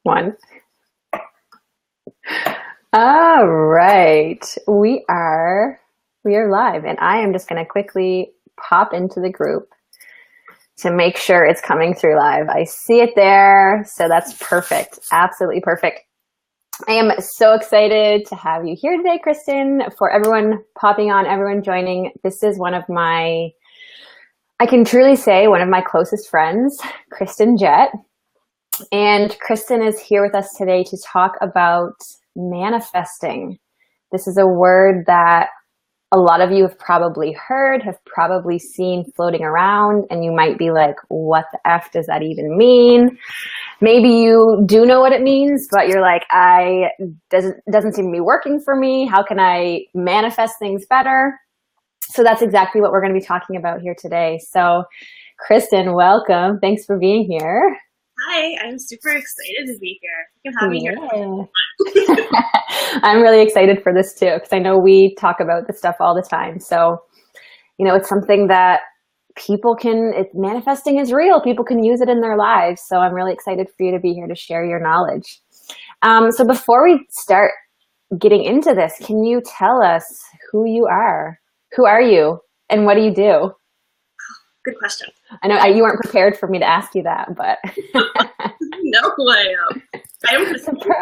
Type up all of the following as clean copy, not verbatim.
One. All right. We are live, and I am just going to quickly pop into the group to make sure it's coming through live. I see it there, so that's perfect. Absolutely perfect. I am so excited to have you here today, Kristen, for everyone popping on, everyone joining. This is one of my, I can truly say, one of my closest friends, Kristen Jett. And Kristen is here with us today to talk about manifesting. This is a word that a lot of you have probably heard, have probably seen floating around, and you might be like, what the F does that even mean? Maybe you do know what it means, but you're like, doesn't seem to be working for me. How can I manifest things better? So that's exactly what we're going to be talking about here today. So Kristen, welcome. Thanks for being here. Hi, I'm super excited to be here. You can have me here. I'm really excited for this too, because I know we talk about this stuff all the time. So, it's something that manifesting is real. People can use it in their lives. So I'm really excited for you to be here to share your knowledge. So before we start getting into this, can you tell us who you are? Who are you and what do you do? Good question. I know you weren't prepared for me to ask you that, but. No, I am Kristen, founder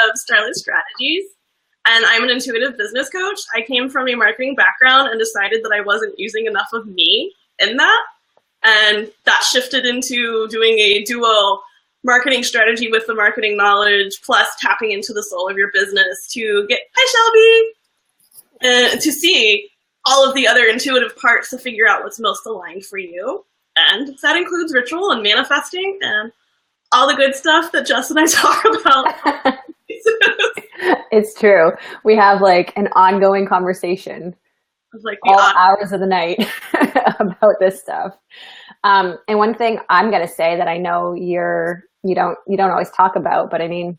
of Starless Strategies, and I'm an intuitive business coach. I came from a marketing background and decided that I wasn't using enough of me in that, and that shifted into doing a duo marketing strategy with the marketing knowledge, plus tapping into the soul of your business to get, hi Shelby, to see all of the other intuitive parts to figure out what's most aligned for you. And that includes ritual and manifesting and all the good stuff that Jess and I talk about. It's true. We have like an ongoing conversation all hours of the night about this stuff. And one thing I'm going to say that I know you don't always talk about, but I mean,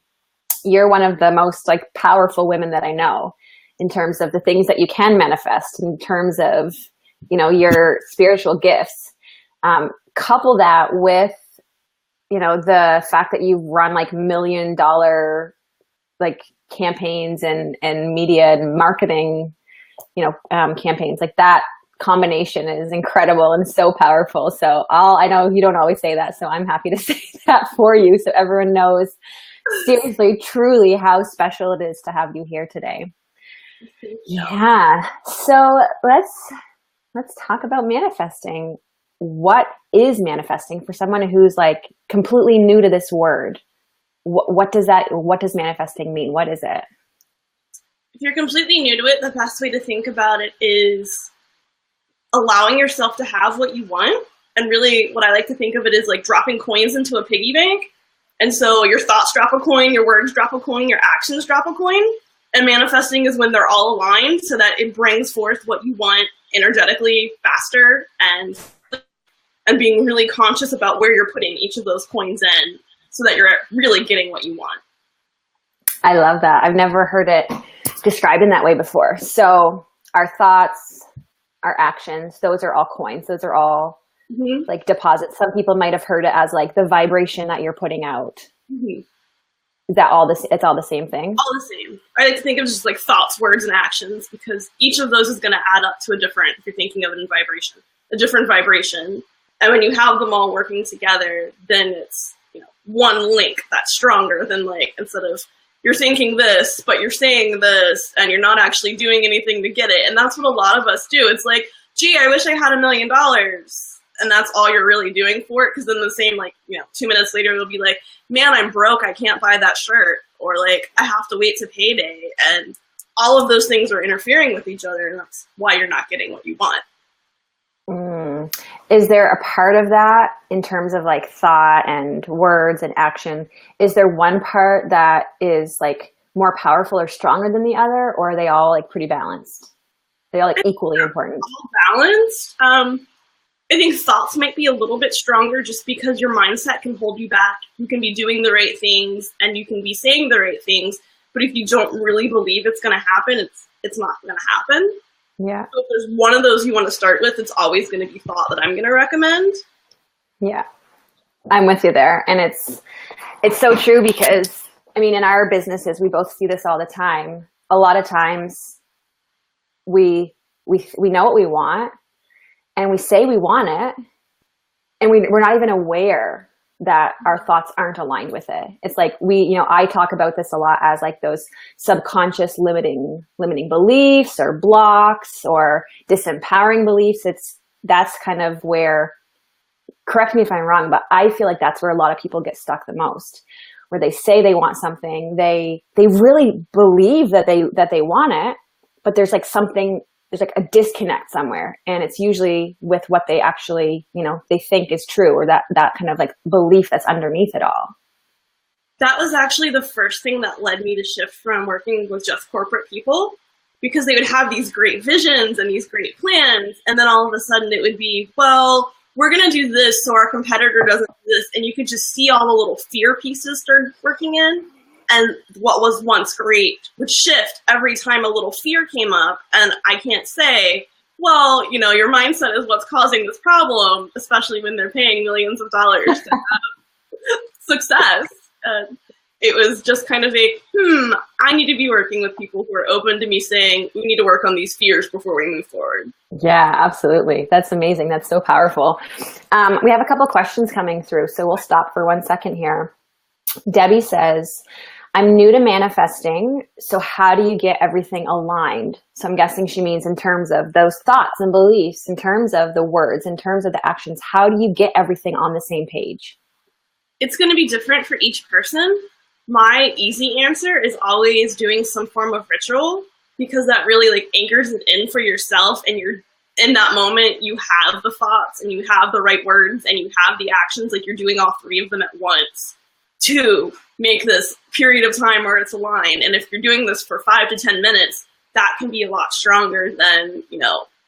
you're one of the most like powerful women that I know in terms of the things that you can manifest, in terms of, your spiritual gifts. Couple that with, the fact that you run like $1 million like campaigns and media and marketing, campaigns. Like that combination is incredible and so powerful. So I know you don't always say that, so I'm happy to say that for you, so everyone knows seriously, truly how special it is to have you here today. Yeah. So let's talk about manifesting. What is manifesting for someone who's like completely new to this word? What does manifesting mean? What is it? If you're completely new to it, the best way to think about it is allowing yourself to have what you want. And really what I like to think of it is like dropping coins into a piggy bank. And so your thoughts drop a coin, your words drop a coin, your actions drop a coin. And manifesting is when they're all aligned so that it brings forth what you want energetically faster and being really conscious about where you're putting each of those coins in so that you're really getting what you want. I love that. I've never heard it described in that way before. So our thoughts, our actions, those are all coins. Those are all like deposits. Some people might have heard it as like the vibration that you're putting out. Mm-hmm. Is that all this? It's all the same thing? All the same. I like to think of just like thoughts, words, and actions, because each of those is going to add up to if you're thinking of it in vibration, a different vibration. And when you have them all working together, then it's, one link that's stronger than like, instead of you're thinking this, but you're saying this, and you're not actually doing anything to get it. And that's what a lot of us do. It's like, gee, I wish I had $1 million. And that's all you're really doing for it. Because then the same, 2 minutes later, it'll be like, man, I'm broke. I can't buy that shirt. Or like, I have to wait to payday. And all of those things are interfering with each other. And that's why you're not getting what you want. Is there a part of that in terms of like thought and words and action? Is there one part that is like more powerful or stronger than the other? Or are they all like pretty balanced? They all like equally important? All balanced. I think thoughts might be a little bit stronger just because your mindset can hold you back. You can be doing the right things and you can be saying the right things, but if you don't really believe it's going to happen, it's not going to happen. Yeah. So if there's one of those you want to start with, it's always going to be thought that I'm going to recommend. Yeah. I'm with you there. And it's It's so true because, I mean, in our businesses, we both see this all the time. A lot of times we know what we want and we say we want it, and we're not even aware that our thoughts aren't aligned with it. It's like I talk about this a lot as like those subconscious limiting beliefs or blocks or disempowering beliefs. That's kind of where, correct me if I'm wrong, but I feel like that's where a lot of people get stuck the most, where they say they want something, they really believe that they want it, but there's like a disconnect somewhere, and it's usually with what they actually, they think is true, or that kind of like belief that's underneath it all. That was actually the first thing that led me to shift from working with just corporate people, because they would have these great visions and these great plans, and then all of a sudden it would be, well, we're going to do this so our competitor doesn't do this, and you could just see all the little fear pieces start working in. And what was once great would shift every time a little fear came up. And I can't say, well, your mindset is what's causing this problem, especially when they're paying millions of dollars to have success. It was just kind of I need to be working with people who are open to me saying, we need to work on these fears before we move forward. Yeah, absolutely. That's amazing. That's so powerful. We have a couple questions coming through, so we'll stop for 1 second here. Debbie says, I'm new to manifesting, so how do you get everything aligned? So I'm guessing she means in terms of those thoughts and beliefs, in terms of the words, in terms of the actions. How do you get everything on the same page? It's going to be different for each person. My easy answer is always doing some form of ritual, because that really like anchors it in for yourself, and you're in that moment, you have the thoughts and you have the right words and you have the actions, like you're doing all three of them at once to make this period of time where it's aligned. And if you're doing this for 5 to 10 minutes, that can be a lot stronger than,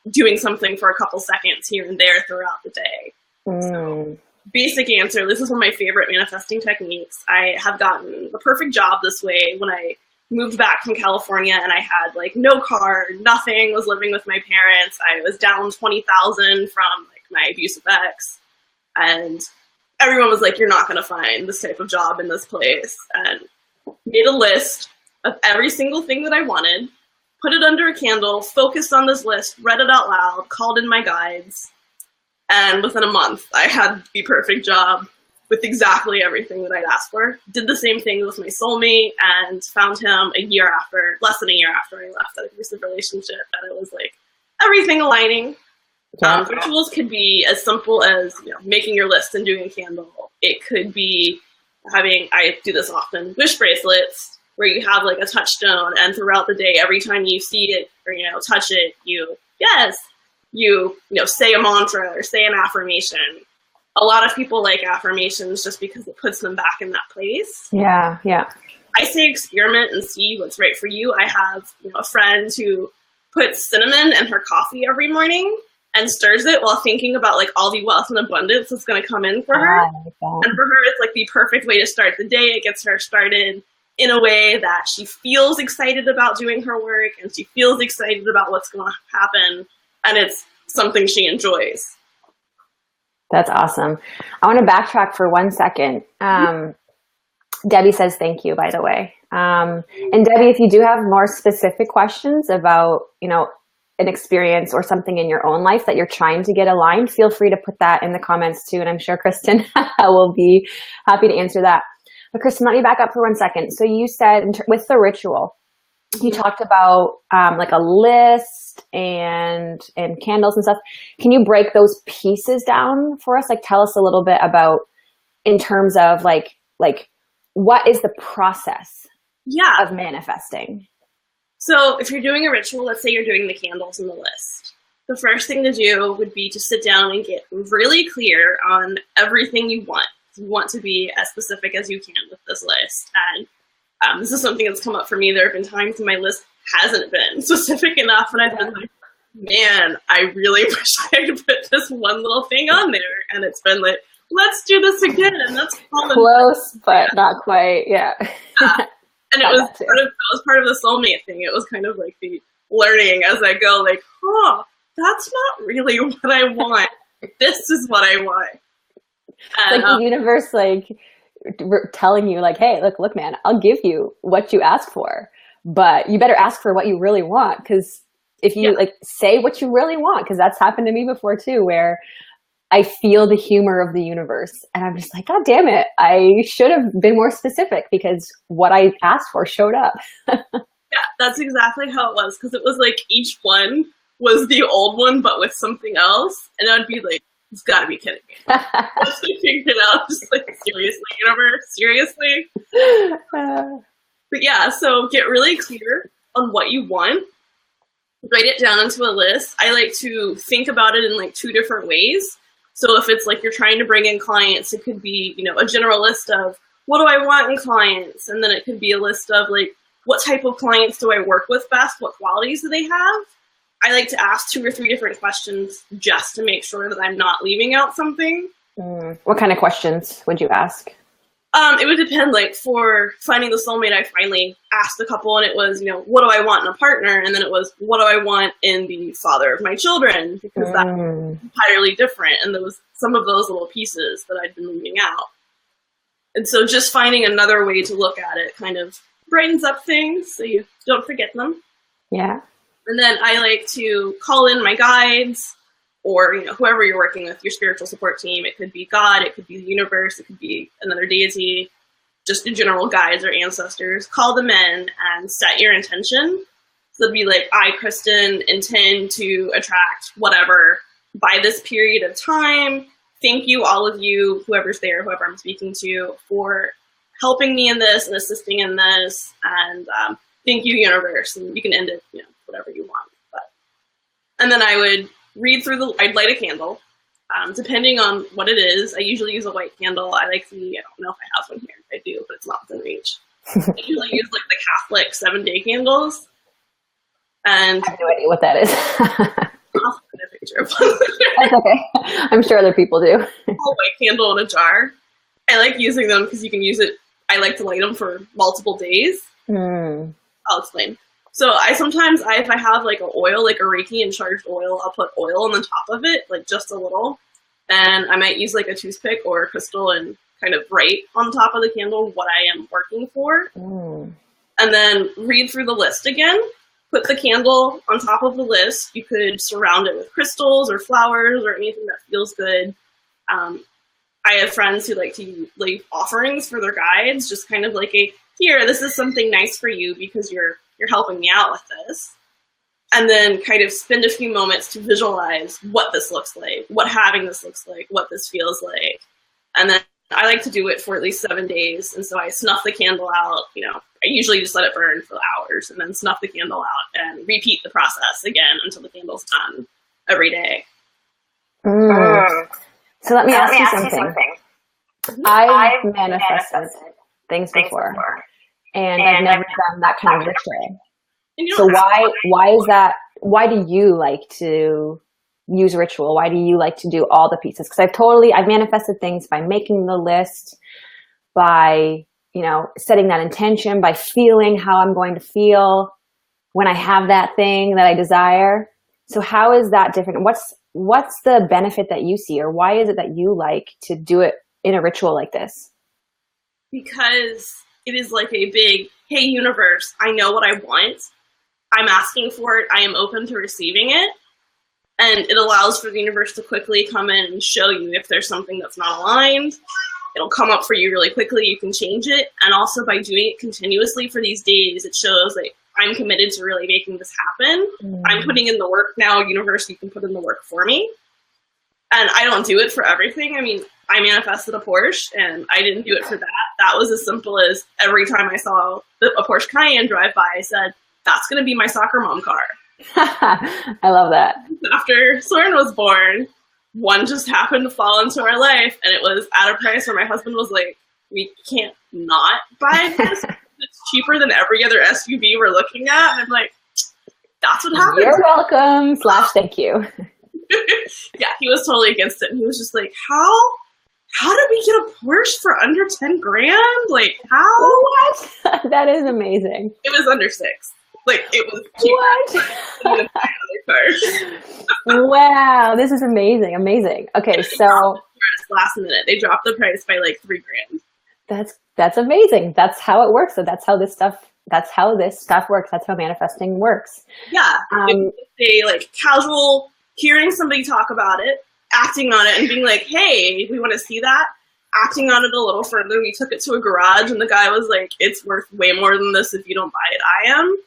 doing something for a couple seconds here and there throughout the day. So, basic answer, this is one of my favorite manifesting techniques. I have gotten the perfect job this way when I moved back from California, and I had like no car, nothing, was living with my parents. I was down 20,000 from like my abusive ex, and everyone was like, you're not going to find this type of job in this place. And made a list of every single thing that I wanted, put it under a candle, focused on this list, read it out loud, called in my guides. And within a month, I had the perfect job with exactly everything that I'd asked for. Did the same thing with my soulmate and found him less than a year after I left that abusive relationship. And it was like everything aligning. Yeah. Rituals could be as simple as making your list and doing a candle. It could be I do this often, wish bracelets, where you have like a touchstone, and throughout the day, every time you see it or touch it, you say a mantra or say an affirmation. A lot of people like affirmations just because it puts them back in that place. Yeah. I say experiment and see what's right for you. I have a friend who puts cinnamon in her coffee every morning and stirs it while thinking about like all the wealth and abundance that's going to come in for her. And for her, it's like the perfect way to start the day. It gets her started in a way that she feels excited about doing her work, and she feels excited about what's going to happen. And it's something she enjoys. That's awesome. I want to backtrack for 1 second. Debbie says thank you, by the way. And Debbie, if you do have more specific questions about, an experience or something in your own life that you're trying to get aligned, feel free to put that in the comments too. And I'm sure Kristen will be happy to answer that. But Kristen, let me back up for 1 second. So you said with the ritual, you talked about like a list and candles and stuff. Can you break those pieces down for us? Like tell us a little bit about in terms of like what is the process of manifesting? So if you're doing a ritual, let's say you're doing the candles and the list, the first thing to do would be to sit down and get really clear on everything you want. You want to be as specific as you can with this list. And this is something that's come up for me. There have been times when my list hasn't been specific enough, and I've been like, man, I really wish I could put this one little thing on there. And it's been like, let's do this again. And that's close, but not quite. Yeah. And it was part of the soulmate thing. It was kind of like the learning as I go, like, that's not really what I want. This is what I want. And, like the universe, like telling you like, hey, look, man, I'll give you what you ask for, but you better ask for what you really want. Because if you like say what you really want, because that's happened to me before too, where I feel the humor of the universe and I'm just like, God damn it, I should have been more specific because what I asked for showed up. Yeah, that's exactly how it was, because it was like each one was the old one but with something else, and I'd be like, "It's got to be kidding me!" Once I figured it out, just like, seriously, universe, seriously. But yeah, so get really clear on what you want. Write it down into a list. I like to think about it in like 2 different ways. So if it's like you're trying to bring in clients, it could be, you know, a general list of what do I want in clients, and then it could be a list of like, what type of clients do I work with best? What qualities do they have? I like to ask 2 or 3 different questions just to make sure that I'm not leaving out something. What kind of questions would you ask? It would depend. Like for finding the soulmate, I finally asked a couple, and it was, you know, what do I want in a partner? And then it was, what do I want in the father of my children? Because that's entirely different. And there was some of those little pieces that I'd been leaving out. And so just finding another way to look at it kind of brightens up things so you don't forget them. Yeah. And then I like to call in my guides, or, you know, whoever you're working with, your spiritual support team. It could be God, it could be the universe, it could be another deity, just the general guides or ancestors. Call them in and set your intention. So it'd be like, I, Kristen, intend to attract whatever by this period of time. Thank you, all of you, whoever's there, whoever I'm speaking to, for helping me in this and assisting in this, and thank you, universe. And you can end it, you know, whatever you want. And then I would read through I'd light a candle, depending on what it is. I usually use a white candle. I like I don't know if I have one here. I do, but it's not within reach. I usually use like the Catholic 7-day candles. And I have no idea what that is. I'll find a picture of one. That's okay. I'm sure other people do. A white candle in a jar. I like using them because you can use it. I like to light them for multiple days. I'll explain. So I sometimes, if I have like an oil, like a Reiki and charged oil, I'll put oil on the top of it, like just a little. And I might use like a toothpick or a crystal and kind of write on top of the candle what I am working for. And then read through the list again. Put the candle on top of the list. You could surround it with crystals or flowers or anything that feels good. I have friends who like to leave offerings for their guides, just kind of like here, this is something nice for you because you're helping me out with this. And then kind of spend a few moments to visualize what this looks like, what having this looks like, what this feels like. And then I like to do it for at least 7 days. And so I snuff the candle out, you know, I usually just let it burn for hours and then snuff the candle out and repeat the process again until the candle's done every day. So let me ask you something. I've manifested things before. And I've never done that kind of ritual. So why is that? Why do you like to use ritual? Why do you like to do all the pieces? Because I've manifested things by making the list, by, you know, setting that intention, by feeling how I'm going to feel when I have that thing that I desire. So how is that different? What's the benefit that you see, or why is it that you like to do it in a ritual like this? Because it is like a big, hey, universe, I know what I want. I'm asking for it. I am open to receiving it. And it allows for the universe to quickly come in and show you if there's something that's not aligned. It'll come up for you really quickly. You can change it. And also by doing it continuously for these days, it shows that I'm committed to really making this happen. I'm putting in the work now. Universe, you can put in the work for me. And I don't do it for everything. I mean, I manifested a Porsche, and I didn't do it for that. That was as simple as every time I saw a Porsche Cayenne drive by, I said, that's going to be my soccer mom car. I love that. After Soren was born, one just happened to fall into our life, and it was at a price where my husband was like, we can't not buy this. It's cheaper than every other SUV we're looking at. And I'm like, that's what happens. You're welcome / thank you. Yeah, he was totally against it. And he was just like, how did we get a Porsche for under 10 grand? Like, how? What? That is amazing. It was under 6. Like, it was cheaper than my other car. Wow, this is amazing. Amazing. Okay, so last minute, they dropped the price by like 3 grand. That's amazing. That's how it works. So that's how this stuff works. That's how manifesting works. Yeah. They like casual hearing somebody talk about it, acting on it and being like, hey, we want to see that. Acting on it a little further. We took it to a garage and the guy was like, it's worth way more than this if you don't buy it. I am.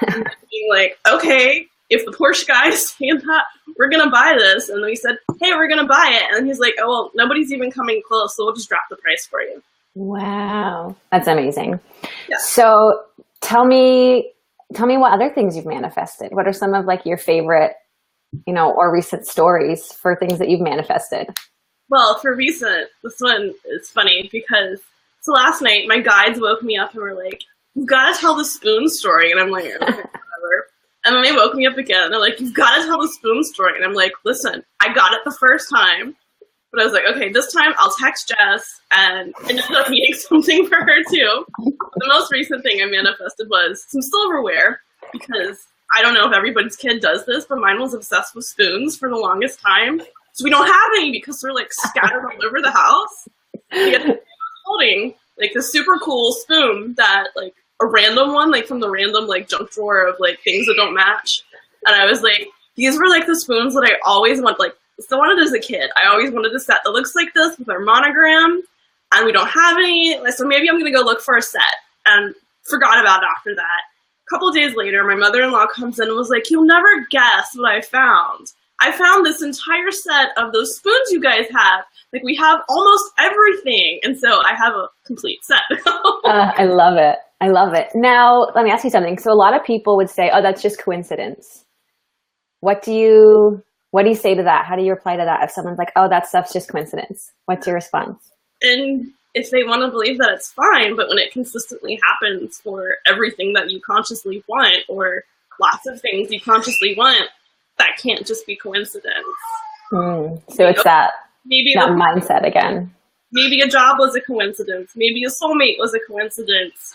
And being like, okay, if the Porsche guy is saying that, we're going to buy this. And then we said, hey, we're going to buy it. And he's like, oh, well, nobody's even coming close, so we'll just drop the price for you. Wow. That's amazing. Yeah. So tell me what other things you've manifested. What are some of like your favorite, or recent stories for things that you've manifested? Well, for recent, this one is funny because so last night my guides woke me up and were like, you've got to tell the spoon story. And I'm like, okay, whatever. And then they woke me up again and they're like, you've got to tell the spoon story. And I'm like, listen, I got it the first time. But I was like, okay, this time I'll text Jess, and I ended up needing something for her too. The most recent thing I manifested was some silverware, because I don't know if everybody's kid does this, but mine was obsessed with spoons for the longest time. So we don't have any because they're like scattered all over the house. I was holding like this super cool spoon that like a random one, like from the random like junk drawer of like things that don't match. And I was like, these were like the spoons that I always want, like, so I wanted as a kid. I always wanted a set that looks like this with our monogram, and we don't have any. So maybe I'm going to go look for a set, and forgot about it after that. A couple days later, my mother-in-law comes in and was like, you'll never guess what I found. I found this entire set of those spoons you guys have. Like, we have almost everything. And so I have a complete set. I love it. I love it. Now, let me ask you something. So a lot of people would say, oh, that's just coincidence. What do you say to that? How do you reply to that? If someone's like, oh, that stuff's just coincidence, what's your response? And if they want to believe that, it's fine. But when it consistently happens for everything that you consciously want, or lots of things you consciously want, that can't just be coincidence. So it's that mindset again. Maybe a job was a coincidence. Maybe a soulmate was a coincidence.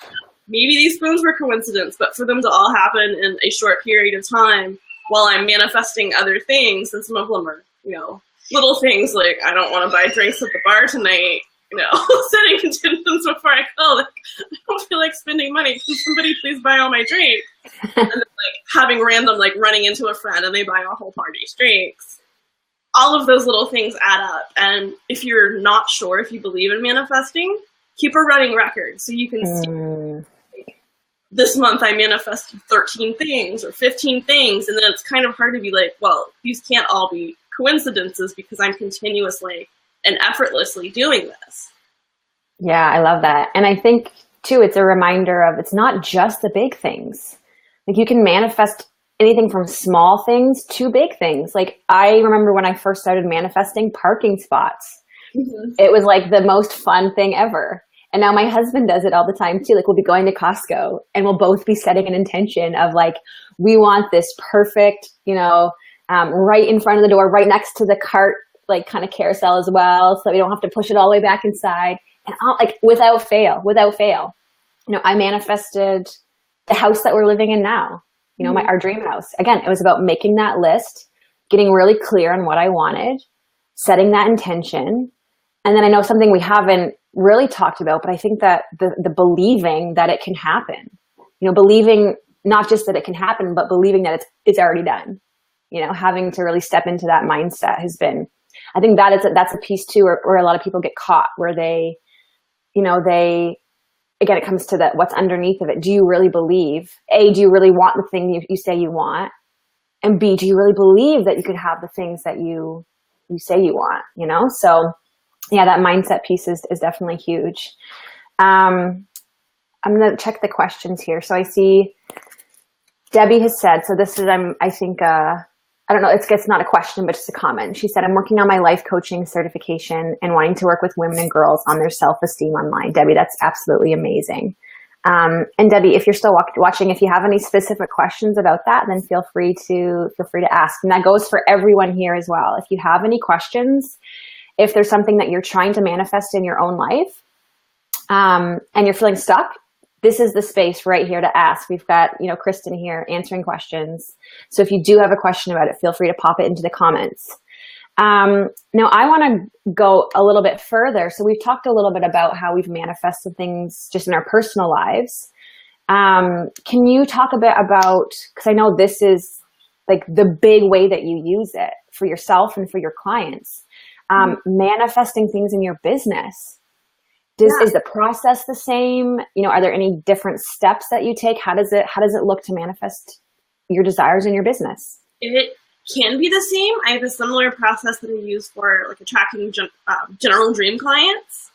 Maybe these spoons were coincidence, but for them to all happen in a short period of time while I'm manifesting other things, and some of them are, little things like, I don't want to buy drinks at the bar tonight, setting intentions before I go, like, I don't feel like spending money. Can somebody please buy all my drinks? And then, like, having random, like, running into a friend and they buy a whole party's drinks. All of those little things add up. And if you're not sure if you believe in manifesting, keep a running record so you can see, like, this month I manifested 13 things or 15 things. And then it's kind of hard to be like, well, these can't all be coincidences because I'm continuously and effortlessly doing this. Yeah, I love that. And I think, too, it's a reminder of it's not just the big things. Like, you can manifest anything from small things to big things. Like, I remember when I first started manifesting parking spots. Mm-hmm. It was like the most fun thing ever. And now my husband does it all the time too. Like, we'll be going to Costco and we'll both be setting an intention of like, we want this perfect, right in front of the door, right next to the cart, like kind of carousel as well. So that we don't have to push it all the way back inside. And like without fail, I manifested the house that we're living in now. Our dream house. Again, it was about making that list, getting really clear on what I wanted, setting that intention. And then I know something we haven't really talked about, but I think that the believing that it can happen, believing not just that it can happen, but believing that it's already done, having to really step into that mindset has been, I think that's a piece too, where a lot of people get caught, where they, again, it comes to that, what's underneath of it. Do you really believe? A, do you really want the thing you say you want? And B, do you really believe that you could have the things that you say you want, So yeah, that mindset piece is definitely huge. I'm going to check the questions here. So I see Debbie has said, so this is, I don't know, it's not a question, but just a comment. She said, I'm working on my life coaching certification and wanting to work with women and girls on their self-esteem online. Debbie, that's absolutely amazing. And Debbie, if you're still watching, if you have any specific questions about that, then feel free to ask. And that goes for everyone here as well. If you have any questions, if there's something that you're trying to manifest in your own life, and you're feeling stuck, this is the space right here to ask. We've got, Kristen here answering questions. So if you do have a question about it, feel free to pop it into the comments. Now I want to go a little bit further. So we've talked a little bit about how we've manifested things just in our personal lives. Can you talk a bit about, because I know this is like the big way that you use it for yourself and for your clients, manifesting things in your business. Is the process the same? You know, are there any different steps that you take? How does it look to manifest your desires in your business? It can be the same. I have a similar process that I use for like attracting general dream clients.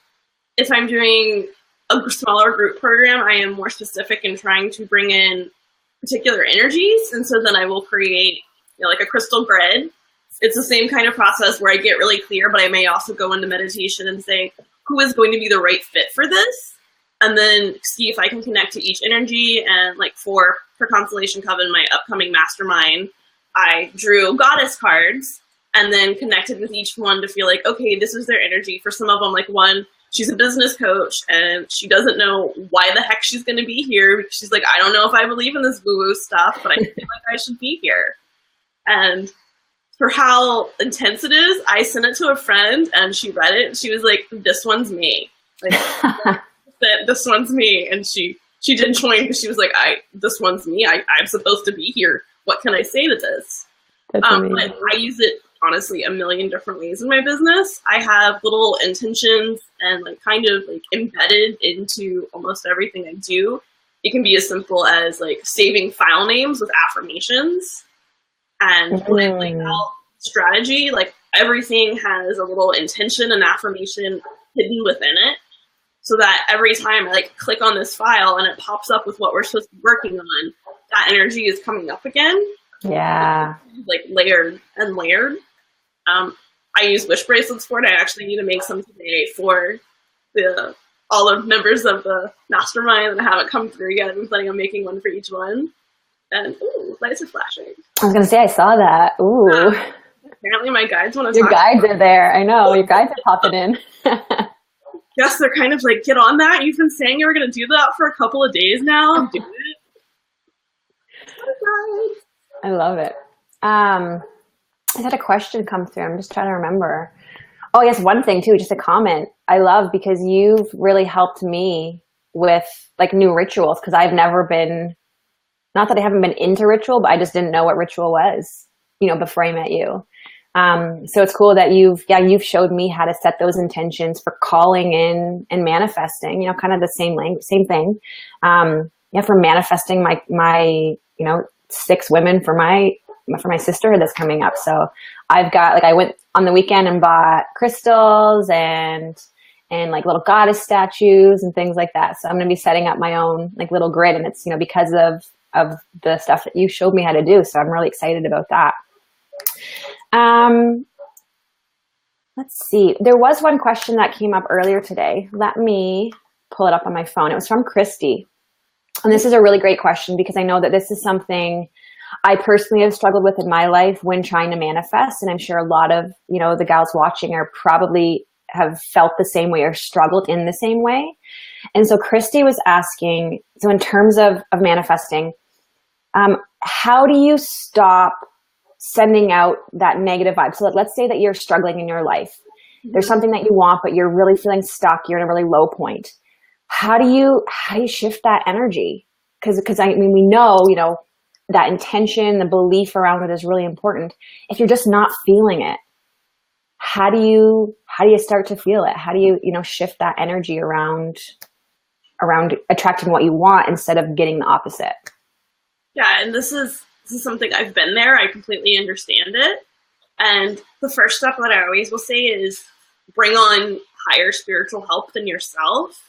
If I'm doing a smaller group program, I am more specific in trying to bring in particular energies. And so then I will create, you know, like a crystal grid. It's the same kind of process where I get really clear, but I may also go into meditation and say, who is going to be the right fit for this? And then see if I can connect to each energy. And like for Constellation Coven, my upcoming mastermind, I drew goddess cards and then connected with each one to feel like, okay, this is their energy. For some of them, like one, she's a business coach and she doesn't know why the heck she's going to be here. She's like, I don't know if I believe in this woo-woo stuff, but I feel like I should be here. And for how intense it is, I sent it to a friend and she read it and she was like, this one's me. Like, this one's me. And she didn't join because she was like, this one's me. I'm supposed to be here. What can I say to this? But I use it honestly a million different ways in my business. I have little intentions and like kind of like embedded into almost everything I do. It can be as simple as like saving file names with affirmations. And when I lay out strategy, like everything has a little intention and affirmation hidden within it. So that every time I like click on this file and it pops up with what we're supposed to be working on, that energy is coming up again. Yeah. Like layered and layered. I use wish bracelets for it. I actually need to make some today for all the members of the mastermind that haven't come through yet. I'm planning on making one for each one. And ooh, lights are flashing. I was gonna say I saw that. Ooh. Apparently my guides want to Your guides are there. I know. Your guides are popping in. Yes, they're kind of like, get on that. You've been saying you were going to do that for a couple of days now. I'm doing it. I love it. I had a question come through. I'm just trying to remember. Oh, yes, one thing too, just a comment. I love because you've really helped me with like new rituals because I've never been, not that I haven't been into ritual, but I just didn't know what ritual was, you know, before I met you. So it's cool that you've showed me how to set those intentions for calling in and manifesting, you know, kind of the same thing. For manifesting my 6 women for my sisterhood that's coming up. So I've got, like, I went on the weekend and bought crystals and like little goddess statues and things like that. So I'm going to be setting up my own like little grid, and it's, you know, because of the stuff that you showed me how to do. So I'm really excited about that. Let's see. There was one question that came up earlier today. Let me pull it up on my phone. It was from Christy. And this is a really great question because I know that this is something I personally have struggled with in my life when trying to manifest. And I'm sure a lot of, you know, the gals watching are probably have felt the same way or struggled in the same way. And so Christy was asking, so in terms of manifesting, how do you stop sending out that negative vibe? So let's say that you're struggling in your life. There's something that you want, but you're really feeling stuck. You're in a really low point. How do you shift that energy? Because I mean, we know, you know, that intention, the belief around it is really important. If you're just not feeling it, how do you start to feel it? How do you, you know, shift that energy around attracting what you want instead of getting the opposite? Yeah, and this is something I've been there. I completely understand it. And the first step that I always will say is bring on higher spiritual help than yourself.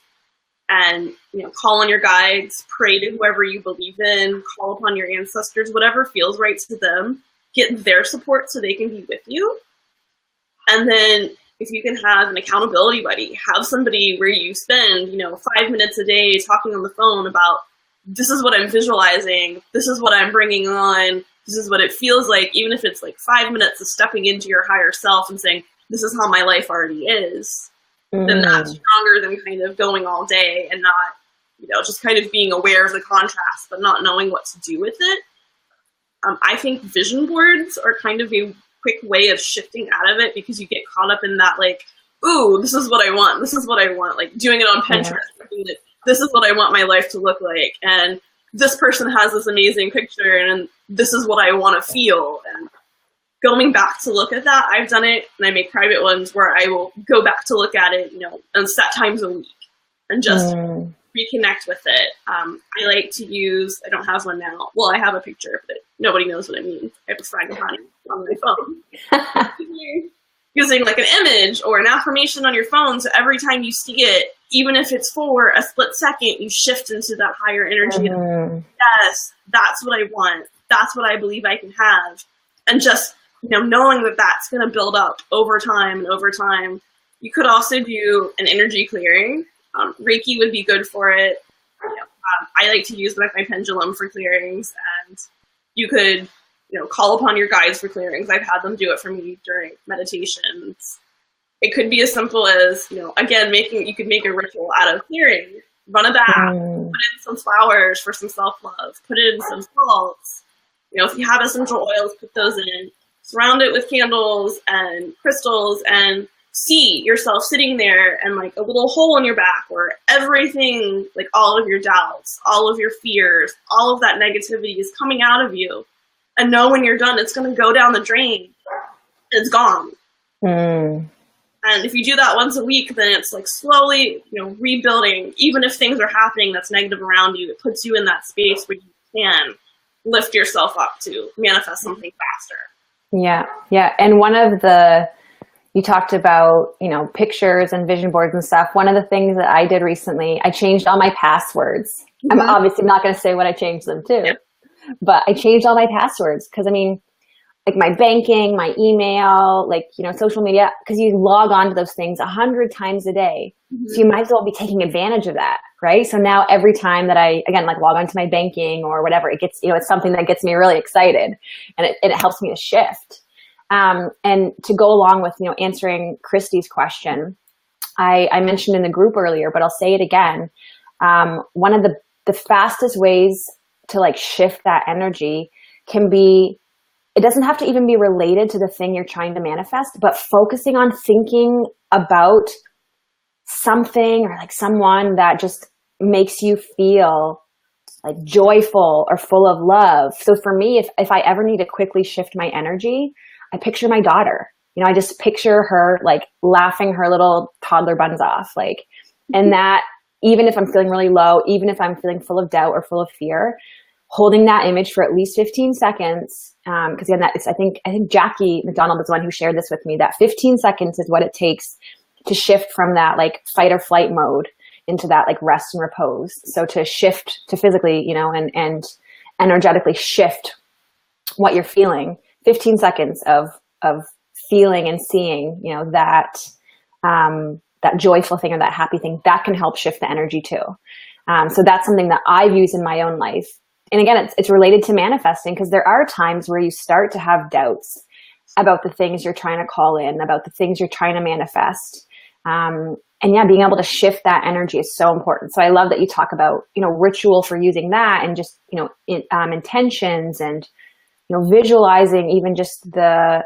And, you know, call on your guides, pray to whoever you believe in, call upon your ancestors, whatever feels right to them, get their support so they can be with you. And then if you can have an accountability buddy, have somebody where you spend, you know, 5 minutes a day talking on the phone about, this is what I'm visualizing, this is what I'm bringing on, this is what it feels like, even if it's like 5 minutes of stepping into your higher self and saying, this is how my life already is. Then that's stronger than kind of going all day and not, you know, just kind of being aware of the contrast, but not knowing what to do with it. I think vision boards are kind of a quick way of shifting out of it because you get caught up in that, like, ooh, this is what I want. This is what I want. Like doing it on Pinterest. Yeah. This is what I want my life to look like. And this person has this amazing picture and this is what I want to feel. And going back to look at that, I've done it, and I make private ones where I will go back to look at it, and set times a week and just reconnect with it. I like to use, I don't have one now. Well, I have a picture, but nobody knows what I mean. I have a fragment on my phone. Using like an image or an affirmation on your phone, so every time you see it, even if it's for a split second, you shift into that higher energy. Yes, that's what I want. That's what I believe I can have. And just, knowing that that's going to build up over time and over time. You could also do an energy clearing. Reiki would be good for it. I like to use my pendulum for clearings, and you could, call upon your guides for clearings. I've had them do it for me during meditations. It could be as simple as, again, you could make a ritual out of clearing. Run a bath, put in some flowers for some self-love, put in some salts. If you have essential oils, put those in. Surround it with candles and crystals, and see yourself sitting there and like a little hole in your back where everything, like all of your doubts, all of your fears, all of that negativity is coming out of you. And know when you're done, it's going to go down the drain. It's gone. And if you do that once a week, then it's like slowly, rebuilding. Even if things are happening that's negative around you, it puts you in that space where you can lift yourself up to manifest something faster. Yeah. Yeah. And you talked about, pictures and vision boards and stuff. One of the things that I did recently, I changed all my passwords. I'm obviously not going to say what I changed them to, but I changed all my passwords because, like my banking, my email, social media, because you log on to those things 100 times a day. So you might as well be taking advantage of that, right? So now every time that I, again, log on to my banking or whatever, it gets, it's something that gets me really excited, and it helps me to shift. And to go along with, answering Christy's question, I mentioned in the group earlier, but I'll say it again. One of the fastest ways to shift that energy can be, it doesn't have to even be related to the thing you're trying to manifest, but focusing on thinking about something or someone that just makes you feel joyful or full of love. So for me, if I ever need to quickly shift my energy, I picture my daughter. I just picture her laughing her little toddler buns off. And that, even if I'm feeling really low, even if I'm feeling full of doubt or full of fear, holding that image for at least 15 seconds. Because again, I think Jackie McDonald is the one who shared this with me, that 15 seconds is what it takes to shift from that fight or flight mode into that rest and repose. So to shift to physically, and energetically shift what you're feeling, 15 seconds of feeling and seeing, that joyful thing or that happy thing, that can help shift the energy too. So that's something that I've used in my own life. And again, it's related to manifesting, because there are times where you start to have doubts about the things you're trying to call in, about the things you're trying to manifest. And yeah, being able to shift that energy is so important. So I love that you talk about, ritual for using that, and just, intentions, and, visualizing even just the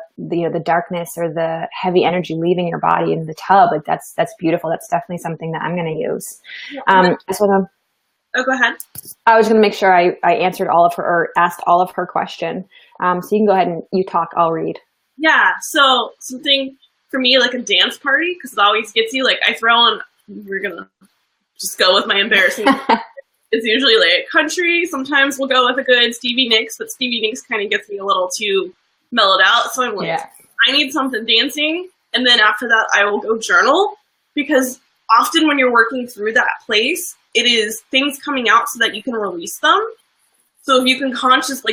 darkness or the heavy energy leaving your body in the tub. That's beautiful. That's definitely something that I'm going to use. Oh, go ahead. I was going to make sure I answered all of her, or asked all of her question. So you can go ahead and you talk, I'll read. Yeah. So something for me, a dance party, because it always gets you, I throw on, we're going to just go with my embarrassing. It's usually country. Sometimes we'll go with a good Stevie Nicks, but Stevie Nicks kind of gets me a little too mellowed out. So I'm I need something dancing. And then after that, I will go journal, because often when you're working through that place, it is things coming out so that you can release them. So if you can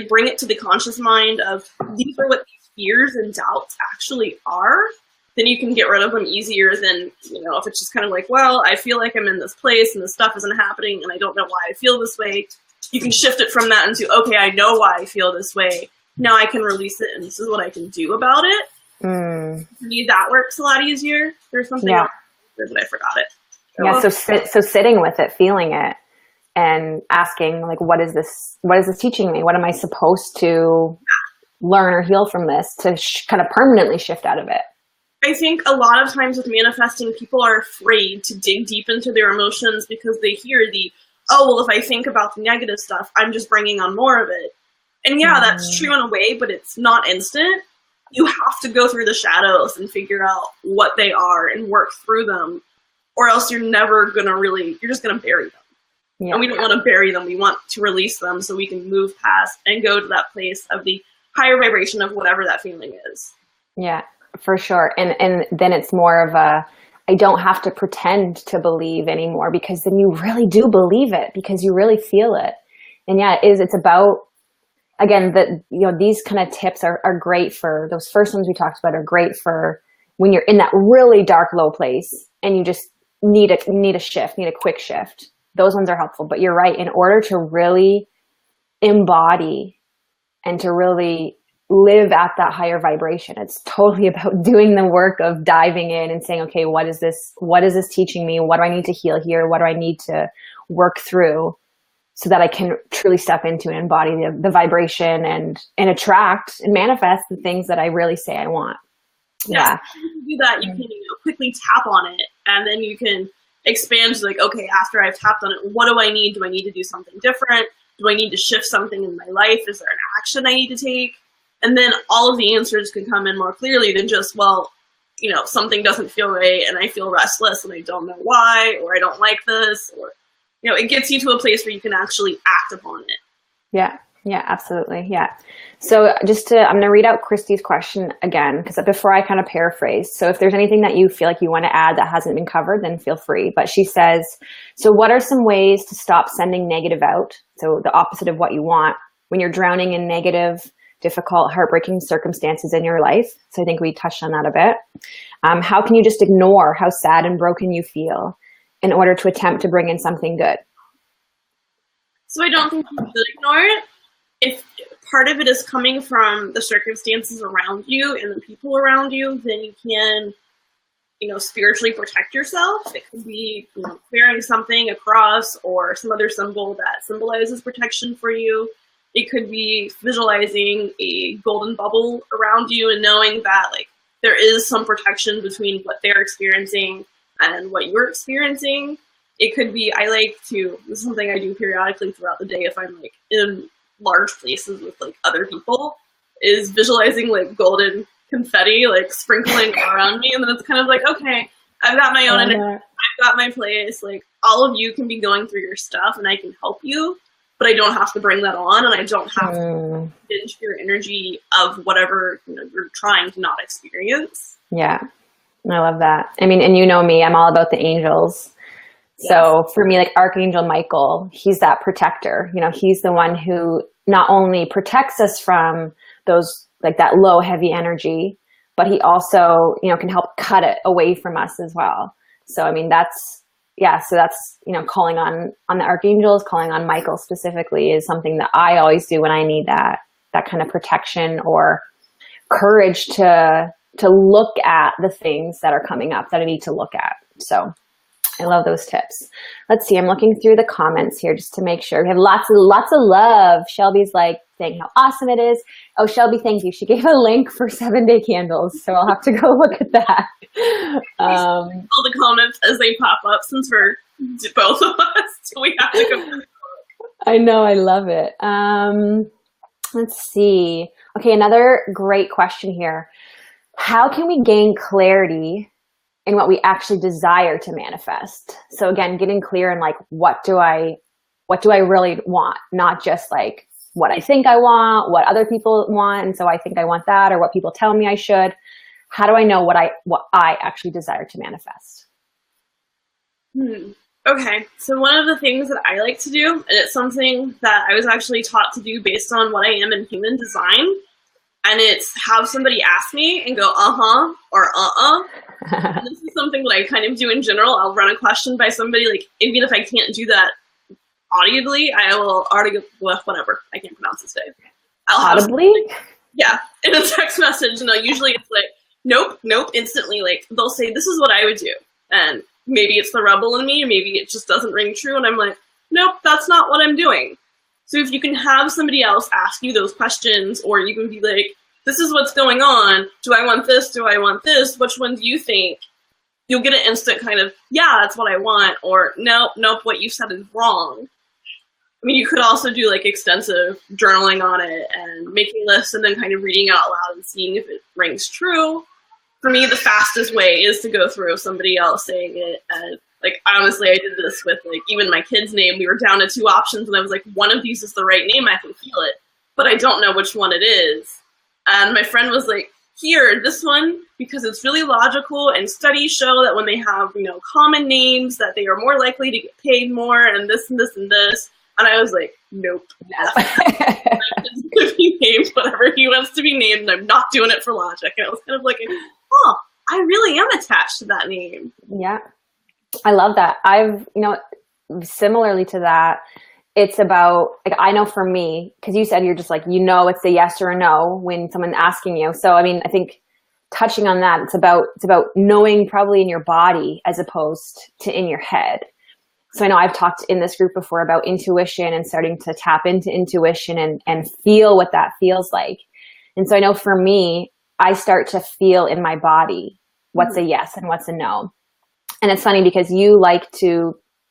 bring it to the conscious mind of, these are what these fears and doubts actually are, then you can get rid of them easier than, if it's just kind of well, I feel like I'm in this place and this stuff isn't happening and I don't know why I feel this way. You can shift it from that into, okay, I know why I feel this way. Now I can release it, and this is what I can do about it. For me, that works a lot easier. There's something else, but I forgot it. Yeah, so sitting with it, feeling it, and asking what is this teaching me? What am I supposed to learn or heal from this to kind of permanently shift out of it? I think a lot of times with manifesting, people are afraid to dig deep into their emotions because they hear oh, well, if I think about the negative stuff, I'm just bringing on more of it. And yeah, that's true in a way, but it's not instant. You have to go through the shadows and figure out what they are and work through them, or else you're never going to you're just going to bury them. Yeah. And we don't want to bury them. We want to release them so we can move past and go to that place of the higher vibration of whatever that feeling is. Yeah, for sure. And then it's more of I don't have to pretend to believe anymore, because then you really do believe it because you really feel it. And yeah, it's about, again, that, these kind of tips are great for those first ones we talked about, are great for when you're in that really dark, low place and you just need a shift, need a quick shift. Those ones are helpful. But you're right. In order to really embody and to really live at that higher vibration, it's totally about doing the work of diving in and saying, okay, what is this teaching me? What do I need to heal here? What do I need to work through so that I can truly step into and embody the vibration and attract and manifest the things that I really say I want. Yeah. So you can do that. You can quickly tap on it, and then you can expand to okay, after I've tapped on it, what do I need? Do I need to do something different? Do I need to shift something in my life? Is there an action I need to take? And then all of the answers can come in more clearly than just, something doesn't feel right and I feel restless and I don't know why, or I don't like this, or, it gets you to a place where you can actually act upon it. Yeah. Yeah, absolutely. Yeah. So I'm going to read out Christy's question again, because before I kind of paraphrase. So if there's anything that you feel like you want to add that hasn't been covered, then feel free. But she says, so what are some ways to stop sending negative out? So the opposite of what you want when you're drowning in negative, difficult, heartbreaking circumstances in your life. So I think we touched on that a bit. How can you just ignore how sad and broken you feel in order to attempt to bring in something good? So I don't think you should ignore it. If part of it is coming from the circumstances around you and the people around you, then you can, spiritually protect yourself. It could be wearing something, a cross, or some other symbol that symbolizes protection for you. It could be visualizing a golden bubble around you and knowing that there is some protection between what they're experiencing and what you're experiencing. It could be, this is something I do periodically throughout the day if I'm in large places with other people, is visualizing golden confetti sprinkling around me. And then it's kind of okay, I've got my own energy, I've got my place. All of you can be going through your stuff and I can help you, but I don't have to bring that on, and I don't have to binge your energy of whatever you're trying to not experience. Yeah, I love that. I mean, and me, I'm all about the angels. Yes. So for me, Archangel Michael, he's that protector. He's the one who not only protects us from those that low, heavy energy, but he also can help cut it away from us as well. So I mean, that's calling on the archangels, calling on Michael specifically is something that I always do when I need that kind of protection or courage to look at the things that are coming up that I need to look at. So I love those tips. Let's see. I'm looking through the comments here just to make sure. We have lots of love. Shelby's saying how awesome it is. Oh, Shelby, thank you. She gave a link for 7-day candles, so I'll have to go look at that. All the comments as they pop up, since we're both of us, so we have to go. I know. I love it. Let's see. Okay, another great question here. How can we gain clarity in what we actually desire to manifest? So again, getting clear in what do I really want, not just what I think I want, what other people want, and so I think I want that, or what people tell me I should. How do I know what I actually desire to manifest? Okay, so one of the things that I like to do, and it's something that I was actually taught to do based on what I am in human design, and it's have somebody ask me and go, uh-huh, or uh-uh. This is something that I kind of do in general. I'll run a question by somebody, even if I can't do that audibly, I will already go, whatever, I can't pronounce this day. Audibly? Yeah, in a text message, and usually it's nope, instantly, they'll say, this is what I would do, and maybe it's the rebel in me, maybe it just doesn't ring true, and I'm nope, that's not what I'm doing. So if you can have somebody else ask you those questions, or you can be like, this is what's going on. Do I want this? Do I want this? Which one do you think? You'll get an instant kind of, yeah, that's what I want. Or nope, what you said is wrong. I mean, you could also do like extensive journaling on it and making lists and then kind of reading out loud and seeing if it rings true. For me, the fastest way is to go through somebody else saying it. And like, honestly, I did this with like even my kid's name. We were down to 2 options and I was like, one of these is the right name. I can feel it, but I don't know which one it is. And my friend was like, here, this one, because it's really logical, and studies show that when they have, common names, that they are more likely to get paid more, and this and this and this. And I was like, nope. My kid's gonna be named whatever he wants to be named, and I'm not doing it for logic. And I was kind of like, oh, I really am attached to that name. Yeah. I love that. I've, similarly to that, it's about, like, I know for me, because you said you're just like, it's a yes or a no when someone's asking you. So, I mean, I think touching on that, it's about knowing probably in your body as opposed to in your head. So I know I've talked in this group before about intuition and starting to tap into intuition and feel what that feels like. And so I know for me, I start to feel in my body what's a yes and what's a no. And it's funny because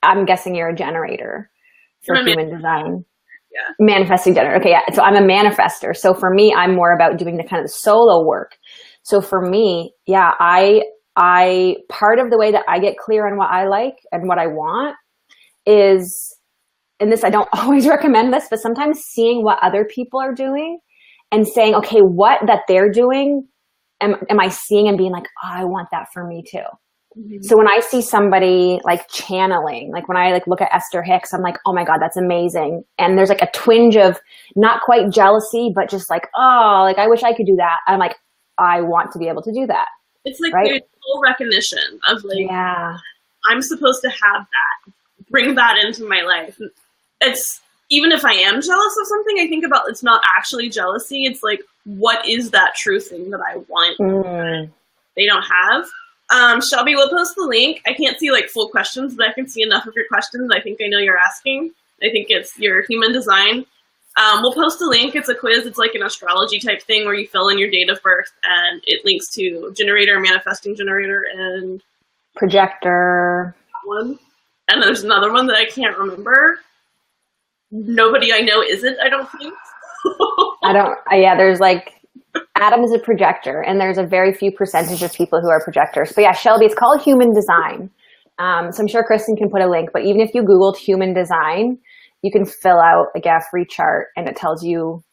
I'm guessing you're a generator for human design. Yeah. Manifesting generator. Okay, yeah. So I'm a manifester. So for me, I'm more about doing the kind of solo work. So for me, yeah, I part of the way that I get clear on what I like and what I want is, and this, I don't always recommend this, but sometimes seeing what other people are doing and saying, okay, what that they're doing, am I seeing and being like, oh, I want that for me too. Mm-hmm. So when I see somebody like channeling, like when I like look at Esther Hicks, I'm like, oh my God, that's amazing. And there's like a twinge of not quite jealousy, but just like, oh, like I wish I could do that. I'm like, I want to be able to do that. It's like there's full recognition of like, yeah, I'm supposed to have that, bring that into my life. It's, even if I am jealous of something, I think about, it's not actually jealousy. It's like, what is that true thing that I want that they don't have? Shelby, we'll post the link. I can't see like full questions, but I can see enough of your questions. I think I know you're asking. I think it's your human design. We'll post a link. It's a quiz. It's like an astrology type thing where you fill in your date of birth and it links to generator, manifesting generator, and projector. That one. And there's another one that I can't remember. Nobody I know isn't, I don't think. Yeah, there's like, Adam is a projector, and there's a very few percentage of people who are projectors. But yeah, Shelby, it's called human design. So I'm sure Kristen can put a link, but even if you Googled human design, you can fill out like a free chart and it tells you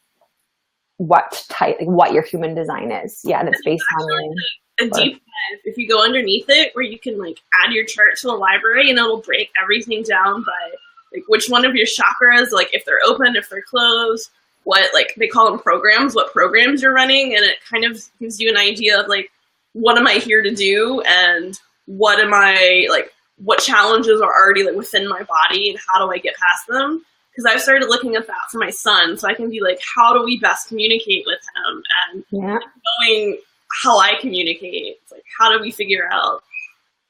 what type, like what your human design is. Yeah, and it's based on a deep dive. If you go underneath it, where you can like add your chart to a library, and it'll break everything down by like which one of your chakras, like if they're open, if they're closed, what, like they call them programs, what programs you're running, and it kind of gives you an idea of like, what am I here to do, and what am I like, what challenges are already like within my body, and how do I get past them? Because I've started looking at that for my son, so I can be like, how do we best communicate with him, and knowing how I communicate, it's like, how do we figure out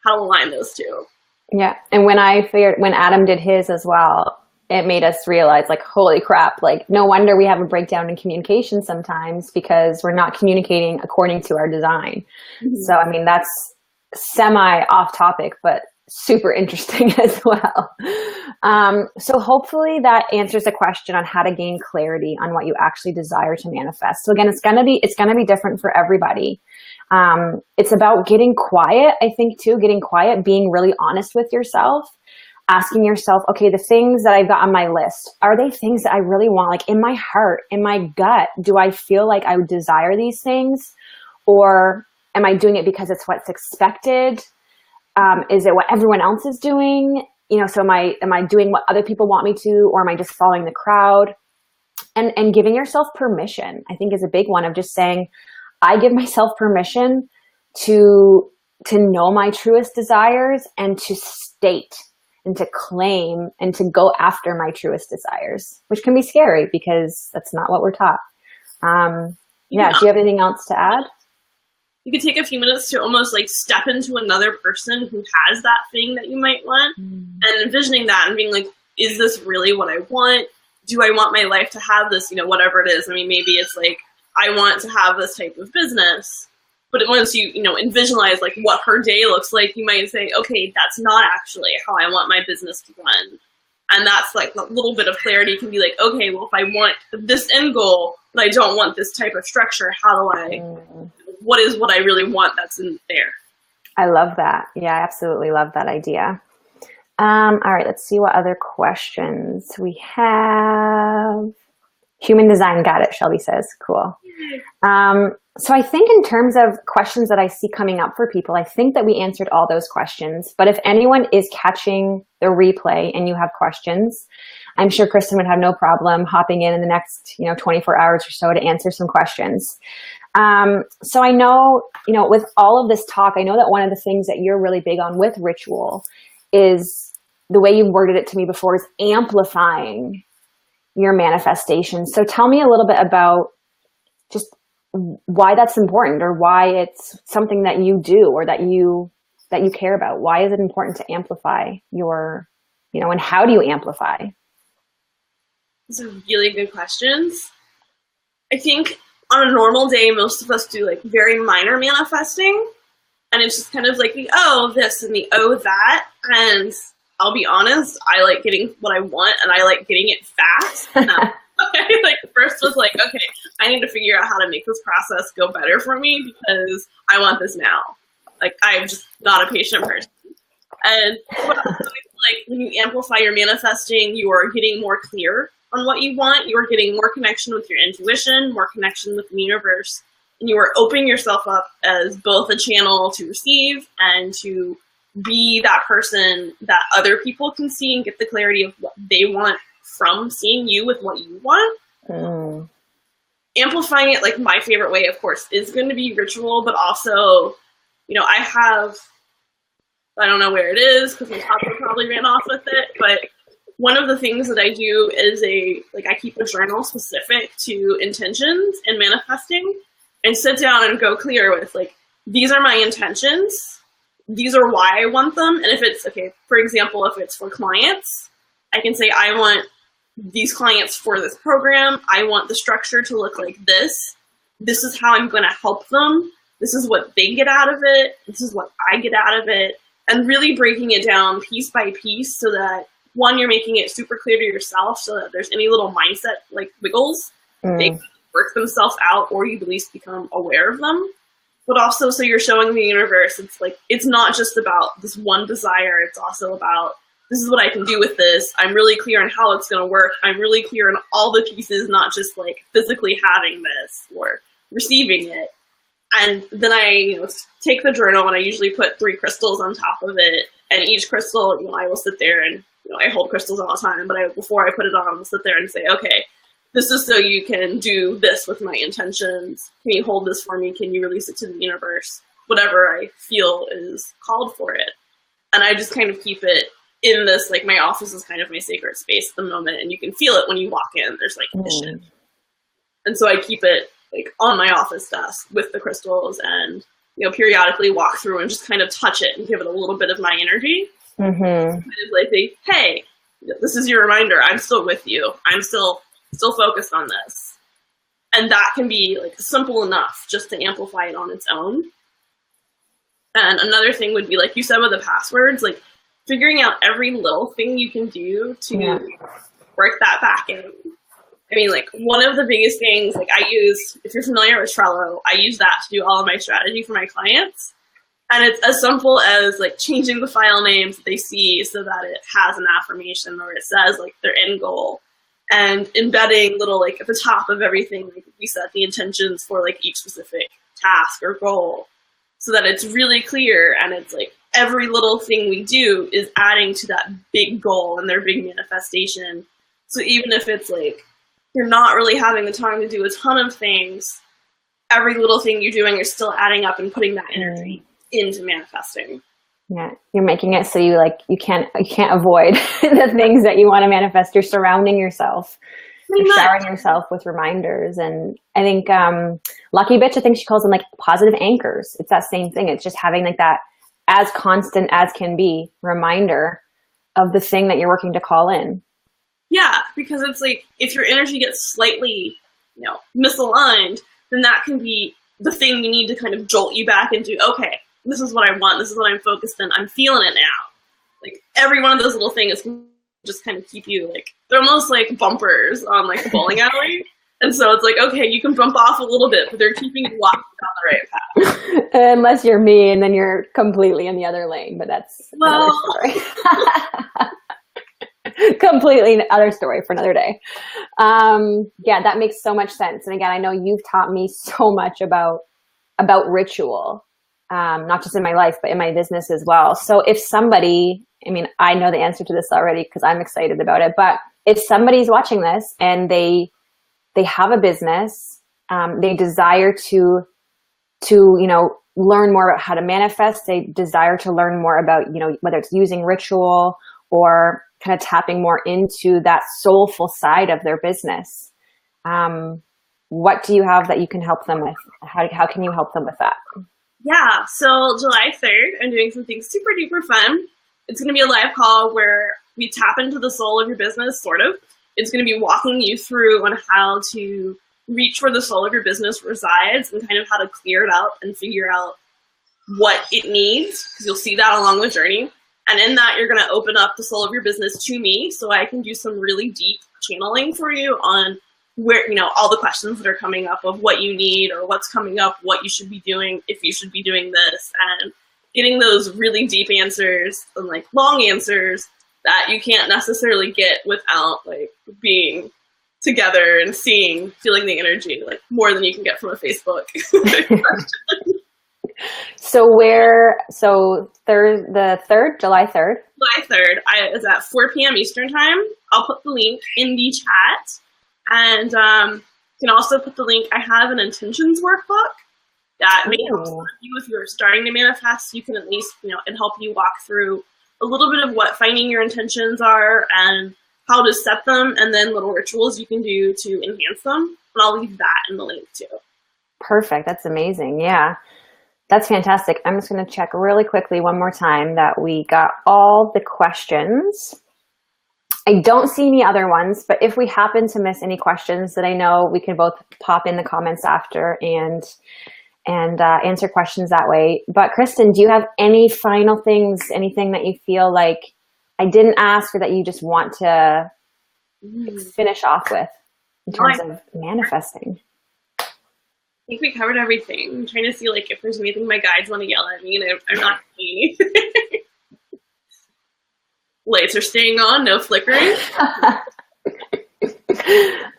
how to align those two? Yeah, and when Adam did his as well, it made us realize, like, holy crap, like, no wonder we have a breakdown in communication sometimes because we're not communicating according to our design. Mm-hmm. So, I mean, that's semi off topic, but super interesting as well. So hopefully that answers the question on how to gain clarity on what you actually desire to manifest. So again, it's going to be different for everybody. It's about getting quiet, I think too, being really honest with yourself, asking yourself, okay, the things that I've got on my list, are they things that I really want? Like in my heart, in my gut, do I feel like I would desire these things? Or am I doing it because it's what's expected? Is it what everyone else is doing? So am I doing what other people want me to, or am I just following the crowd? And giving yourself permission, I think, is a big one, of just saying, I give myself permission to know my truest desires and to state and to claim and to go after my truest desires, which can be scary because that's not what we're taught. Do you have anything else to add? You could take a few minutes to almost like step into another person who has that thing that you might want, and envisioning that and being like, is this really what I want? do I want my life to have this, whatever it is. I mean, maybe it's like, I want to have this type of business. But once you, visualize like what her day looks like, you might say, okay, that's not actually how I want my business to run. And that's like a little bit of clarity can be like, okay, well, if I want this end goal, but I don't want this type of structure, what is what I really want that's in there? I love that. Yeah, I absolutely love that idea. All right, let's see what other questions we have. Human design, got it, Shelby says. Cool. So I think in terms of questions that I see coming up for people, I think that we answered all those questions. But if anyone is catching the replay and you have questions, I'm sure Kristen would have no problem hopping in the next 24 hours or so to answer some questions. So I know, with all of this talk, I know that one of the things that you're really big on with ritual is the way you worded it to me before is amplifying your manifestation. So tell me a little bit about just why that's important, or why it's something that you do, or that you care about. Why is it important to amplify your, and how do you amplify? These are really good questions. I think on a normal day, most of us do like very minor manifesting, and it's just kind of like the oh this and the oh that. And I'll be honest, I like getting what I want, and I like getting it fast. Like first was like, okay, I need to figure out how to make this process go better for me because I want this now. Like I'm just not a patient person. And what I feel like when you amplify your manifesting, you are getting more clear on what you want. You are getting more connection with your intuition, more connection with the universe, and you are opening yourself up as both a channel to receive and to be that person that other people can see and get the clarity of what they want from seeing you with what you want. Amplifying it, like my favorite way, of course, is going to be ritual, but also, I don't know where it is because my toddler probably ran off with it, but one of the things that I do is I keep a journal specific to intentions and manifesting, and sit down and go clear with like, these are my intentions. These are why I want them. And if it's, okay, for example, if it's for clients, I can say, I want these clients for this program. I want the structure to look like this. This is how I'm going to help them. This is what they get out of it. This is what I get out of it. And really breaking it down piece by piece so that, one, you're making it super clear to yourself so that there's any little mindset like wiggles, they work themselves out, or you at least become aware of them. But also, so you're showing the universe, it's like, it's not just about this one desire. It's also about, this is what I can do with this. I'm really clear on how it's going to work. I'm really clear on all the pieces, not just like physically having this or receiving it. And then I take the journal, and I usually put 3 crystals on top of it. And each crystal, I will sit there and, I hold crystals all the time, but before I put it on, I'll sit there and say, okay, this is so you can do this with my intentions. Can you hold this for me? Can you release it to the universe? Whatever I feel is called for it. And I just kind of keep it in this, like my office is kind of my sacred space at the moment, and you can feel it when you walk in. There's like mission. And so I keep it like on my office desk with the crystals, and periodically walk through and just kind of touch it and give it a little bit of my energy. Kind of like, hey, this is your reminder. I'm still with you. I'm still focused on this. And that can be like simple enough just to amplify it on its own. And another thing would be, like you said with the passwords, like figuring out every little thing you can do to work that back in. I mean, like one of the biggest things, like I use, if you're familiar with Trello, I use that to do all of my strategy for my clients. And it's as simple as like changing the file names that they see so that it has an affirmation, or it says like their end goal, and embedding little, like at the top of everything, like we set the intentions for like each specific task or goal so that it's really clear. And it's like every little thing we do is adding to that big goal and their big manifestation. So even if it's like, you're not really having the time to do a ton of things, every little thing you're doing is still adding up and putting that energy into manifesting. Yeah, you're making it so you can't avoid the things that you want to manifest. You're surrounding yourself. You're showering yourself with reminders. And I think Lucky Bitch, I think she calls them like positive anchors. It's that same thing. It's just having like that as constant as can be reminder of the thing that you're working to call in. Yeah, because it's like, if your energy gets slightly, misaligned, then that can be the thing you need to kind of jolt you back into, okay, this is what I want, this is what I'm focused on, I'm feeling it now. Like, every one of those little things can just kind of keep you, like, they're almost like bumpers on, like, the bowling alley. And so it's like, okay, you can bump off a little bit, but they're keeping you walking down the right path. Unless you're me, and then you're completely in the other lane, but that's another story. Completely other story for another day. Yeah, that makes so much sense. And again, I know you've taught me so much about ritual, not just in my life, but in my business as well. So if somebody, I mean, I know the answer to this already because I'm excited about it, but if somebody's watching this and they have a business, they desire to learn more about how to manifest, they desire to learn more about, whether it's using ritual or kind of tapping more into that soulful side of their business. What do you have that you can help them with? How can you help them with that? Yeah, so July 3rd, I'm doing something super duper fun. It's going to be a live call where we tap into the soul of your business, sort of. It's going to be walking you through on how to reach where the soul of your business resides and kind of how to clear it out and figure out what it needs, because you'll see that along the journey. And in that, you're going to open up the soul of your business to me so I can do some really deep channeling for you on where, all the questions that are coming up of what you need or what's coming up, what you should be doing, if you should be doing this, and getting those really deep answers and like long answers that you can't necessarily get without like being together and feeling the energy, like more than you can get from a Facebook. The 3rd, July 3rd? July 3rd, is at 4 p.m. Eastern time. I'll put the link in the chat. And you can also put the link, I have an intentions workbook that may help you if you're starting to manifest. You can at least, and help you walk through a little bit of what finding your intentions are and how to set them, and then little rituals you can do to enhance them. And I'll leave that in the link too. Perfect. That's amazing. Yeah. That's fantastic. I'm just going to check really quickly one more time that we got all the questions. I don't see any other ones, but if we happen to miss any questions that I know, we can both pop in the comments after and answer questions that way. But Kristen, do you have any final things, anything that you feel like I didn't ask or that you just want to finish off with in terms of manifesting? I think we covered everything. I'm trying to see like if there's anything my guides want to yell at me, and I'm not seeing anything. Lights are staying on, no flickering.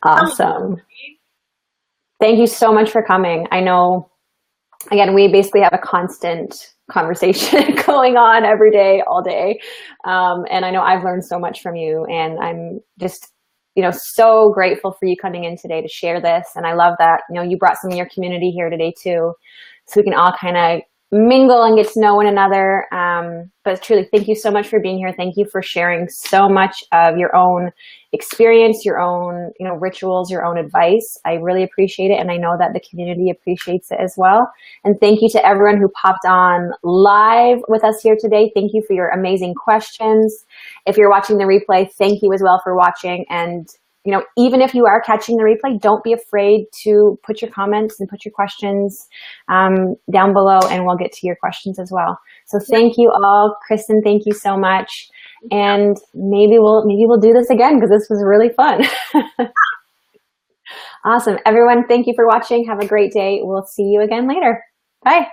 Awesome. Thank you so much for coming. I know, again, we basically have a constant conversation going on every day, all day. And I know I've learned so much from you, and I'm just, so grateful for you coming in today to share this. And I love that, you brought some of your community here today too, so we can all kind of mingle and get to know one another. But truly, thank you so much for being here. Thank you for sharing so much of your own experience, your own, rituals, your own advice. I really appreciate it. And I know that the community appreciates it as well. And thank you to everyone who popped on live with us here today. Thank you for your amazing questions. If you're watching the replay, thank you as well for watching. And even if you are catching the replay, don't be afraid to put your comments and put your questions down below, and we'll get to your questions as well. So thank you all. Kristen, thank you so much. And maybe we'll do this again because this was really fun. Awesome. Everyone, thank you for watching. Have a great day. We'll see you again later. Bye.